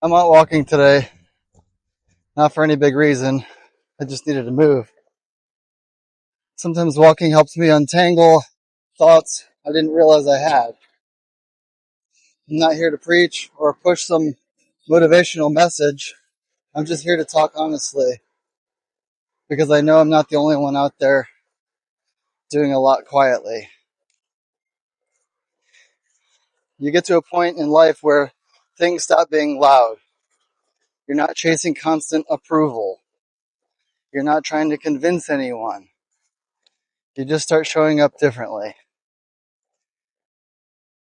I'm out walking today, not for any big reason. I just needed to move. Sometimes walking helps me untangle thoughts I didn't realize I had. I'm not here to preach or push some motivational message. I'm just here to talk honestly because I know I'm not the only one out there doing a lot quietly. You get to a point in life where things stop being loud. You're not chasing constant approval. You're not trying to convince anyone. You just start showing up differently.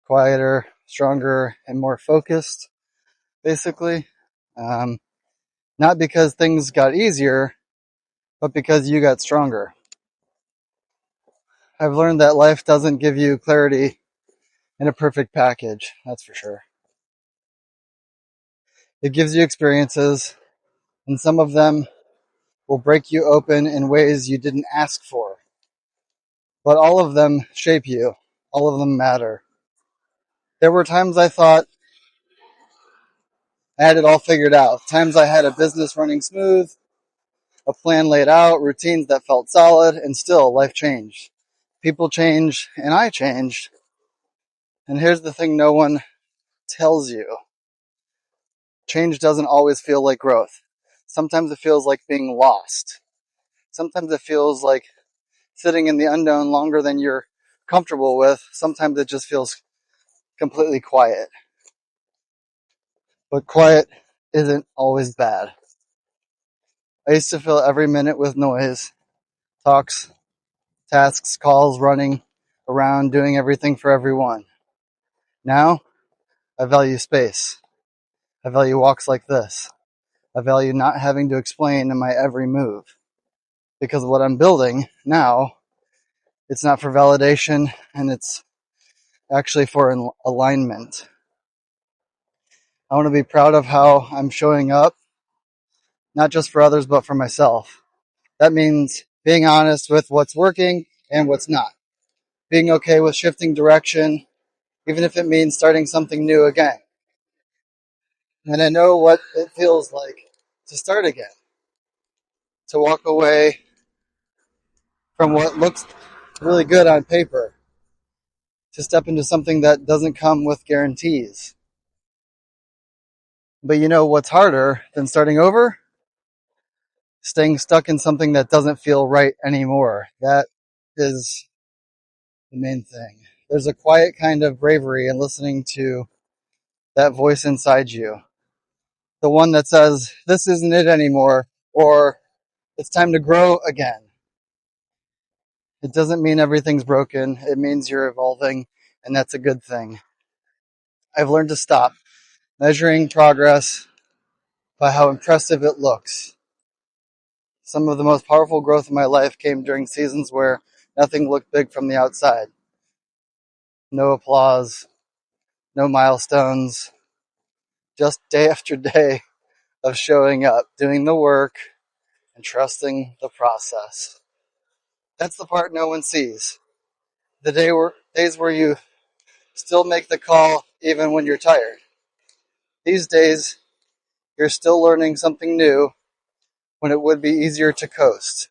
Quieter, stronger, and more focused, basically. Um, Not because things got easier, but because you got stronger. I've learned that life doesn't give you clarity in a perfect package, that's for sure. It gives you experiences, and some of them will break you open in ways you didn't ask for. But all of them shape you. All of them matter. There were times I thought I had it all figured out. Times I had a business running smooth, a plan laid out, routines that felt solid, and still life changed. People change, and I changed. And here's the thing no one tells you. Change doesn't always feel like growth. Sometimes it feels like being lost. Sometimes it feels like sitting in the unknown longer than you're comfortable with. Sometimes it just feels completely quiet. But quiet isn't always bad. I used to fill every minute with noise, talks, tasks, calls, running around, doing everything for everyone. Now, I value space. I value walks like this. I value not having to explain in my every move. Because what I'm building now, it's not for validation, and it's actually for alignment. I want to be proud of how I'm showing up, not just for others, but for myself. That means being honest with what's working and what's not. Being okay with shifting direction, even if it means starting something new again. And I know what it feels like to start again, to walk away from what looks really good on paper, to step into something that doesn't come with guarantees. But you know what's harder than starting over? Staying stuck in something that doesn't feel right anymore. That is the main thing. There's a quiet kind of bravery in listening to that voice inside you. The one that says, this isn't it anymore, or it's time to grow again. It doesn't mean everything's broken. It means you're evolving, and that's a good thing. I've learned to stop measuring progress by how impressive it looks. Some of the most powerful growth in my life came during seasons where nothing looked big from the outside. No applause, no milestones, just day after day of showing up, doing the work, and trusting the process. That's the part no one sees. The days where you still make the call even when you're tired. These days, you're still learning something new when it would be easier to coast.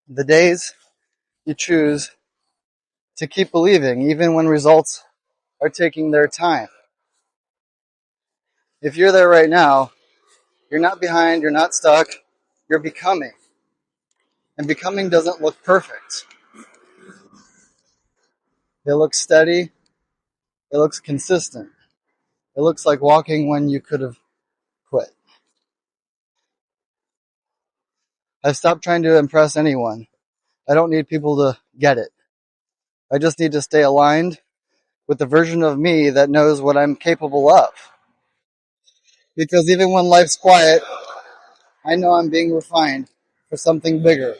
The days you choose to keep believing even when results are taking their time. If you're there right now, you're not behind, you're not stuck, you're becoming. And becoming doesn't look perfect. It looks steady, it looks consistent. It looks like walking when you could have quit. I've stopped trying to impress anyone. I don't need people to get it. I just need to stay aligned with the version of me that knows what I'm capable of. Because even when life's quiet, I know I'm being refined for something bigger.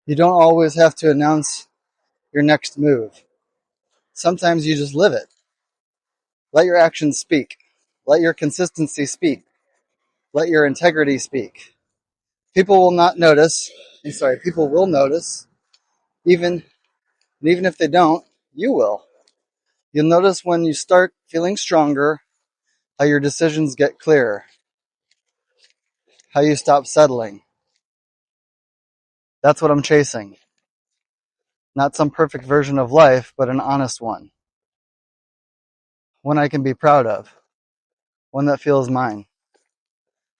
You don't always have to announce your next move. Sometimes you just live it. Let your actions speak. Let your consistency speak. Let your integrity speak. People will not notice. People will notice. Even if they don't, you will. You'll notice when you start feeling stronger, how your decisions get clearer, how you stop settling. That's what I'm chasing. Not some perfect version of life, but an honest one. One I can be proud of. One that feels mine.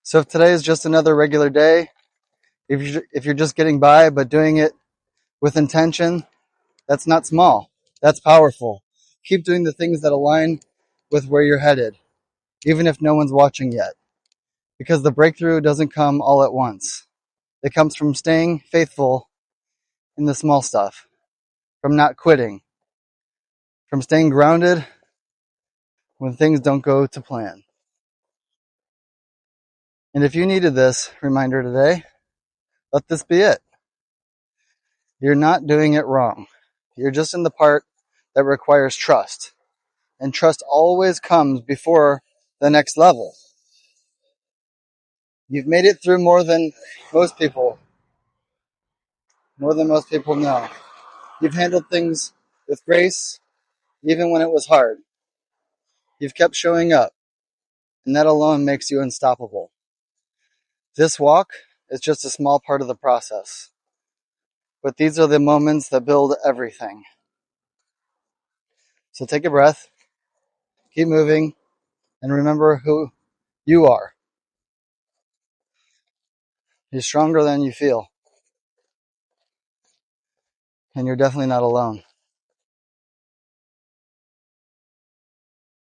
So if today is just another regular day, if you're just getting by but doing it with intention, that's not small. That's powerful. Keep doing the things that align with where you're headed, even if no one's watching yet. Because the breakthrough doesn't come all at once. It comes from staying faithful in the small stuff, from not quitting, from staying grounded when things don't go to plan. And if you needed this reminder today, let this be it. You're not doing it wrong. You're just in the part that requires trust. And trust always comes before the next level. You've made it through most people, more than most people know. You've handled things with grace, even when it was hard. You've kept showing up, and that alone makes you unstoppable. This walk is just a small part of the process, but these are the moments that build everything. So take a breath, keep moving, and remember who you are. You're stronger than you feel, and you're definitely not alone.